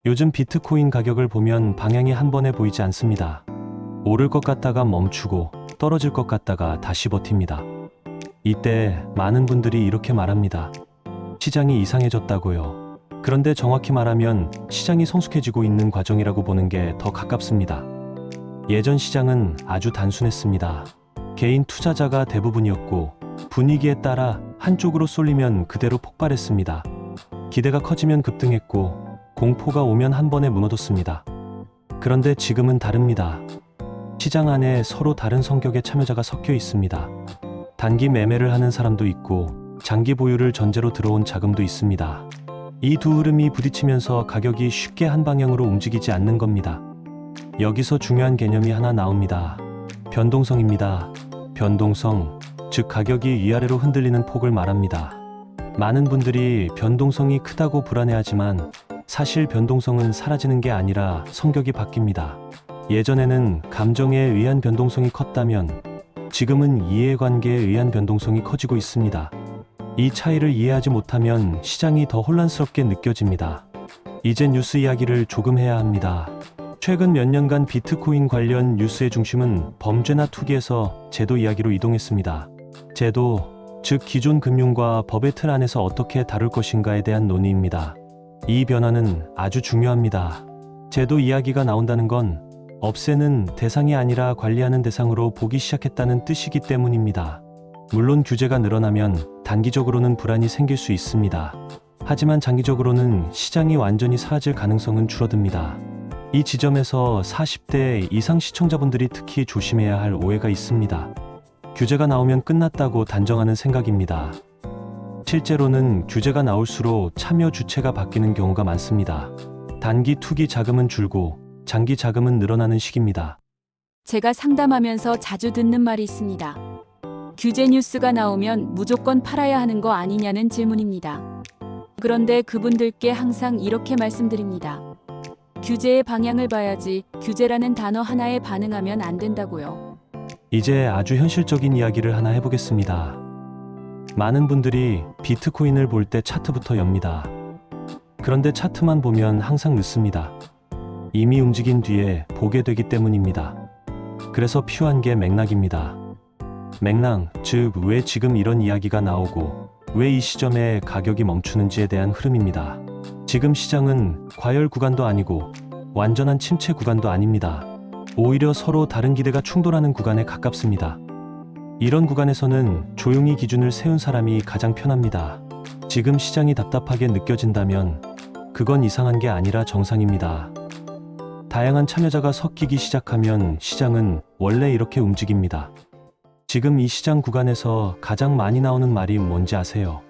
요즘 비트코인 가격을 보면 방향이 한 번에 보이지 않습니다. 오를 것 같다가 멈추고 떨어질 것 같다가 다시 버팁니다. 이때 많은 분들이 이렇게 말합니다. 시장이 이상해졌다고요. 그런데 정확히 말하면 시장이 성숙해지고 있는 과정이라고 보는 게 더 가깝습니다. 예전 시장은 아주 단순했습니다. 개인 투자자가 대부분이었고 분위기에 따라 한쪽으로 쏠리면 그대로 폭발했습니다. 기대가 커지면 급등했고 공포가 오면 한 번에 무너졌습니다. 그런데 지금은 다릅니다. 시장 안에 서로 다른 성격의 참여자가 섞여 있습니다. 단기 매매를 하는 사람도 있고 장기 보유를 전제로 들어온 자금도 있습니다. 이 두 흐름이 부딪히면서 가격이 쉽게 한 방향으로 움직이지 않는 겁니다. 여기서 중요한 개념이 하나 나옵니다. 변동성입니다. 변동성, 즉 가격이 위아래로 흔들리는 폭을 말합니다. 많은 분들이 변동성이 크다고 불안해하지만 사실 변동성은 사라지는 게 아니라 성격이 바뀝니다. 예전에는 감정에 의한 변동성이 컸다면 지금은 이해관계에 의한 변동성이 커지고 있습니다. 이 차이를 이해하지 못하면 시장이 더 혼란스럽게 느껴집니다. 이제 뉴스 이야기를 조금 해야 합니다. 최근 몇 년간 비트코인 관련 뉴스의 중심은 범죄나 투기에서 제도 이야기로 이동했습니다. 제도, 즉 기존 금융과 법의 틀 안에서 어떻게 다룰 것인가에 대한 논의입니다. 이 변화는 아주 중요합니다. 제도 이야기가 나온다는 건 없애는 대상이 아니라 관리하는 대상으로 보기 시작했다는 뜻이기 때문입니다. 물론 규제가 늘어나면 단기적으로는 불안이 생길 수 있습니다. 하지만 장기적으로는 시장이 완전히 사라질 가능성은 줄어듭니다. 이 지점에서 40대 이상 시청자분들이 특히 조심해야 할 오해가 있습니다. 규제가 나오면 끝났다고 단정하는 생각입니다. 실제로는 규제가 나올수록 참여 주체가 바뀌는 경우가 많습니다. 단기 투기 자금은 줄고 장기 자금은 늘어나는 시기입니다. 제가 상담하면서 자주 듣는 말이 있습니다. 규제 뉴스가 나오면 무조건 팔아야 하는 거 아니냐는 질문입니다. 그런데 그분들께 항상 이렇게 말씀드립니다. 규제의 방향을 봐야지 규제라는 단어 하나에 반응하면 안 된다고요. 이제 아주 현실적인 이야기를 하나 해보겠습니다. 많은 분들이 비트코인을 볼 때 차트부터 엽니다. 그런데 차트만 보면 항상 늦습니다. 이미 움직인 뒤에 보게 되기 때문입니다. 그래서 필요한 게 맥락입니다. 맥락, 즉 왜 지금 이런 이야기가 나오고 왜 이 시점에 가격이 멈추는지에 대한 흐름입니다. 지금 시장은 과열 구간도 아니고 완전한 침체 구간도 아닙니다. 오히려 서로 다른 기대가 충돌하는 구간에 가깝습니다. 이런 구간에서는 조용히 기준을 세운 사람이 가장 편합니다. 지금 시장이 답답하게 느껴진다면 그건 이상한 게 아니라 정상입니다. 다양한 참여자가 섞이기 시작하면 시장은 원래 이렇게 움직입니다. 지금 이 시장 구간에서 가장 많이 나오는 말이 뭔지 아세요?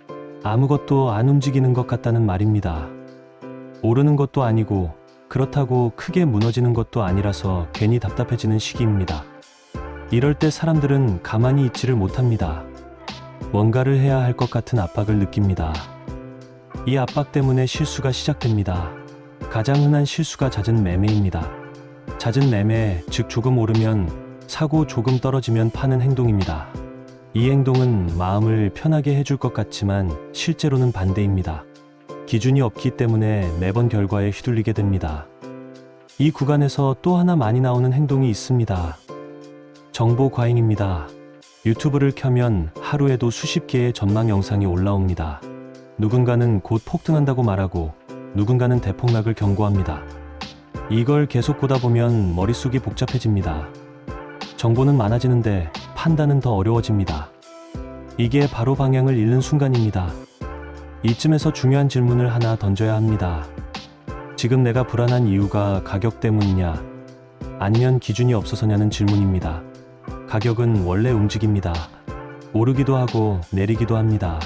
아무것도 안 움직이는 것 같다는 말입니다. 오르는 것도 아니고 그렇다고 크게 무너지는 것도 아니라서 괜히 답답해지는 시기입니다. 이럴 때 사람들은 가만히 있지를 못합니다. 뭔가를 해야 할 것 같은 압박을 느낍니다. 이 압박 때문에 실수가 시작됩니다. 가장 흔한 실수가 잦은 매매입니다. 잦은 매매, 즉 조금 오르면 사고 조금 떨어지면 파는 행동입니다. 이 행동은 마음을 편하게 해줄 것 같지만 실제로는 반대입니다. 기준이 없기 때문에 매번 결과에 휘둘리게 됩니다. 이 구간에서 또 하나 많이 나오는 행동이 있습니다. 정보 과잉입니다. 유튜브를 켜면 하루에도 수십 개의 전망 영상이 올라옵니다. 누군가는 곧 폭등한다고 말하고 누군가는 대폭락을 경고합니다. 이걸 계속 보다 보면 머릿속이 복잡해집니다. 정보는 많아지는데 판단은 더 어려워집니다. 이게 바로 방향을 잃는 순간입니다. 이쯤에서 중요한 질문을 하나 던져야 합니다. 지금 내가 불안한 이유가 가격 때문이냐, 아니면 기준이 없어서냐는 질문입니다. 가격은 원래 움직입니다. 오르기도 하고 내리기도 합니다.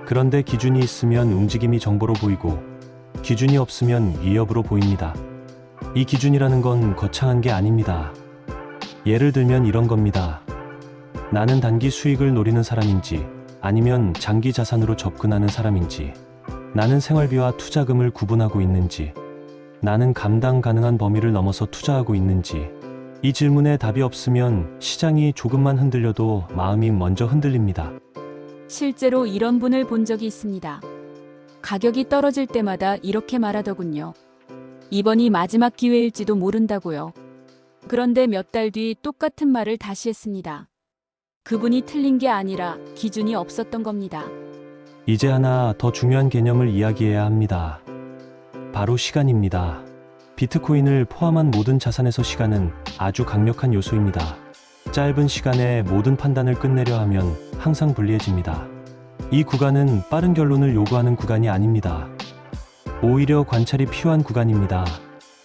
그런데 기준이 있으면 움직임이 정보로 보이고 기준이 없으면 위협으로 보입니다. 이 기준이라는 건 거창한 게 아닙니다. 예를 들면 이런 겁니다. 나는 단기 수익을 노리는 사람인지 아니면 장기 자산으로 접근하는 사람인지, 나는 생활비와 투자금을 구분하고 있는지, 나는 감당 가능한 범위를 넘어서 투자하고 있는지. 이 질문에 답이 없으면 시장이 조금만 흔들려도 마음이 먼저 흔들립니다. 실제로 이런 분을 본 적이 있습니다. 가격이 떨어질 때마다 이렇게 말하더군요. 이번이 마지막 기회일지도 모른다고요. 그런데 몇 달 뒤 똑같은 말을 다시 했습니다. 그분이 틀린 게 아니라 기준이 없었던 겁니다. 이제 하나 더 중요한 개념을 이야기해야 합니다. 바로 시간입니다. 비트코인을 포함한 모든 자산에서 시간은 아주 강력한 요소입니다. 짧은 시간에 모든 판단을 끝내려 하면 항상 불리해집니다. 이 구간은 빠른 결론을 요구하는 구간이 아닙니다. 오히려 관찰이 필요한 구간입니다.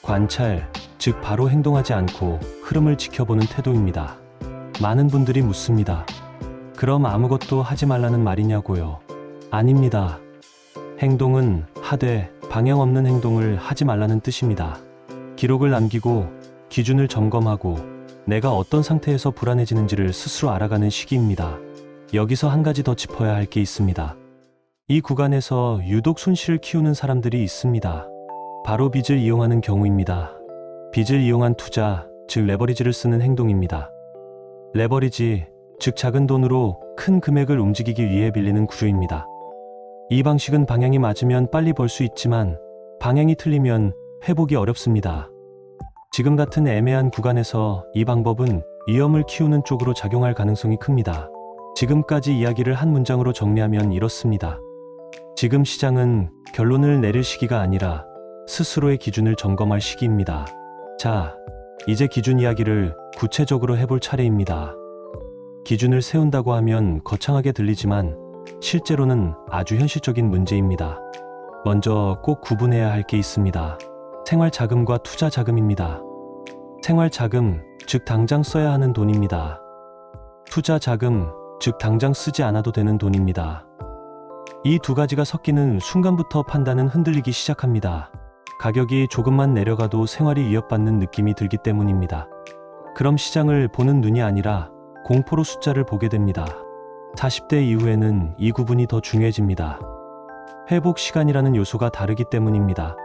관찰, 즉 바로 행동하지 않고 흐름을 지켜보는 태도입니다. 많은 분들이 묻습니다. 그럼 아무것도 하지 말라는 말이냐고요? 아닙니다. 행동은 하되 방향 없는 행동을 하지 말라는 뜻입니다. 기록을 남기고 기준을 점검하고 내가 어떤 상태에서 불안해지는지를 스스로 알아가는 시기입니다. 여기서 한 가지 더 짚어야 할 게 있습니다. 이 구간에서 유독 손실을 키우는 사람들이 있습니다. 바로 빚을 이용하는 경우입니다. 빚을 이용한 투자, 즉 레버리지를 쓰는 행동입니다. 레버리지, 즉 작은 돈으로 큰 금액을 움직이기 위해 빌리는 구조입니다. 이 방식은 방향이 맞으면 빨리 벌 수 있지만 방향이 틀리면 회복이 어렵습니다. 지금 같은 애매한 구간에서 이 방법은 위험을 키우는 쪽으로 작용할 가능성이 큽니다. 지금까지 이야기를 한 문장으로 정리하면 이렇습니다. 지금 시장은 결론을 내릴 시기가 아니라 스스로의 기준을 점검할 시기입니다. 자, 이제 기준 이야기를 구체적으로 해볼 차례입니다. 기준을 세운다고 하면 거창하게 들리지만 실제로는 아주 현실적인 문제입니다. 먼저 꼭 구분해야 할 게 있습니다. 생활자금과 투자자금입니다. 생활자금, 즉 당장 써야 하는 돈입니다. 투자자금, 즉 당장 쓰지 않아도 되는 돈입니다. 이 두 가지가 섞이는 순간부터 판단은 흔들리기 시작합니다. 가격이 조금만 내려가도 생활이 위협받는 느낌이 들기 때문입니다. 그럼 시장을 보는 눈이 아니라 공포로 숫자를 보게 됩니다. 40대 이후에는 이 구분이 더 중요해집니다. 회복 시간이라는 요소가 다르기 때문입니다.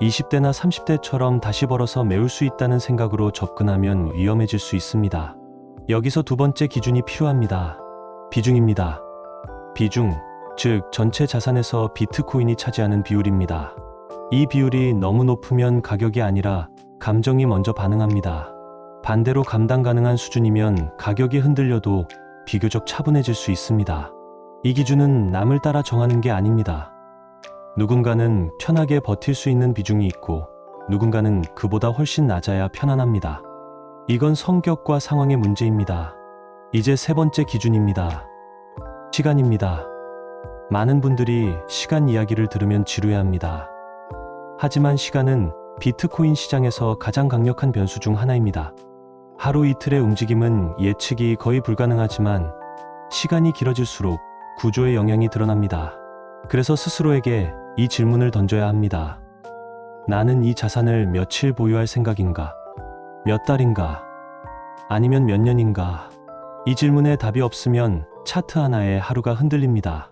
20대나 30대처럼 다시 벌어서 메울 수 있다는 생각으로 접근하면 위험해질 수 있습니다. 여기서 두 번째 기준이 필요합니다. 비중입니다. 비중, 즉 전체 자산에서 비트코인이 차지하는 비율입니다. 이 비율이 너무 높으면 가격이 아니라 감정이 먼저 반응합니다. 반대로 감당 가능한 수준이면 가격이 흔들려도 비교적 차분해질 수 있습니다. 이 기준은 남을 따라 정하는 게 아닙니다. 누군가는 편하게 버틸 수 있는 비중이 있고 누군가는 그보다 훨씬 낮아야 편안합니다. 이건 성격과 상황의 문제입니다. 이제 세 번째 기준입니다. 시간입니다. 많은 분들이 시간 이야기를 들으면 지루해합니다. 하지만 시간은 비트코인 시장에서 가장 강력한 변수 중 하나입니다. 하루 이틀의 움직임은 예측이 거의 불가능하지만 시간이 길어질수록 구조의 영향이 드러납니다. 그래서 스스로에게 이 질문을 던져야 합니다. 나는 이 자산을 며칠 보유할 생각인가? 몇 달인가? 아니면 몇 년인가? 이 질문에 답이 없으면 차트 하나에 하루가 흔들립니다.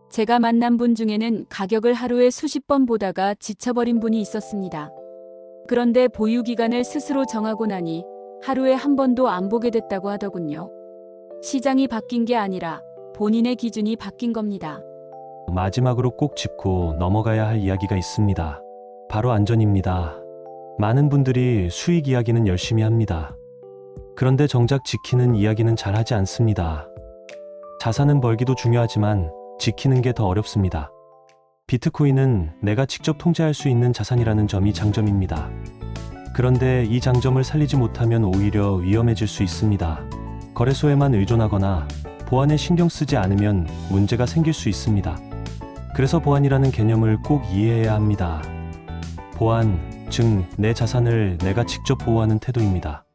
제가 만난 분 중에는 가격을 하루에 수십 번 보다가 지쳐버린 분이 있었습니다. 그런데 보유 기간을 스스로 정하고 나니 하루에 한 번도 안 보게 됐다고 하더군요. 시장이 바뀐 게 아니라 본인의 기준이 바뀐 겁니다. 마지막으로 꼭 짚고 넘어가야 할 이야기가 있습니다. 바로 안전입니다. 많은 분들이 수익 이야기는 열심히 합니다. 그런데 정작 지키는 이야기는 잘 하지 않습니다. 자산은 벌기도 중요하지만 지키는 게 더 어렵습니다. 비트코인은 내가 직접 통제할 수 있는 자산이라는 점이 장점입니다. 그런데 이 장점을 살리지 못하면 오히려 위험해질 수 있습니다. 거래소에만 의존하거나 보안에 신경 쓰지 않으면 문제가 생길 수 있습니다. 그래서 보안이라는 개념을 꼭 이해해야 합니다. 보안, 즉 내 자산을 내가 직접 보호하는 태도입니다.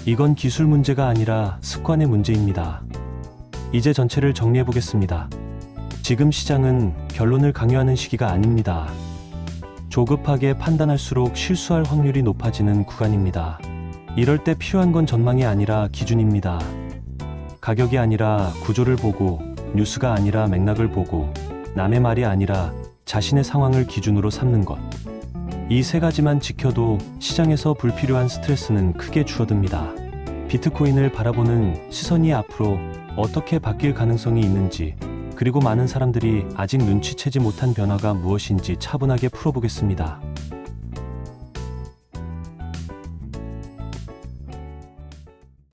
이건 기술 문제가 아니라 습관의 문제입니다. 이제 전체를 정리해 보겠습니다. 지금 시장은 결론을 강요하는 시기가 아닙니다. 조급하게 판단할수록 실수할 확률이 높아지는 구간입니다. 이럴 때 필요한 건 전망이 아니라 기준입니다. 가격이 아니라 구조를 보고, 뉴스가 아니라 맥락을 보고, 남의 말이 아니라 자신의 상황을 기준으로 삼는 것. 이 세 가지만 지켜도 시장에서 불필요한 스트레스는 크게 줄어듭니다. 비트코인을 바라보는 시선이 앞으로 어떻게 바뀔 가능성이 있는지, 그리고 많은 사람들이 아직 눈치채지 못한 변화가 무엇인지 차분하게 풀어보겠습니다.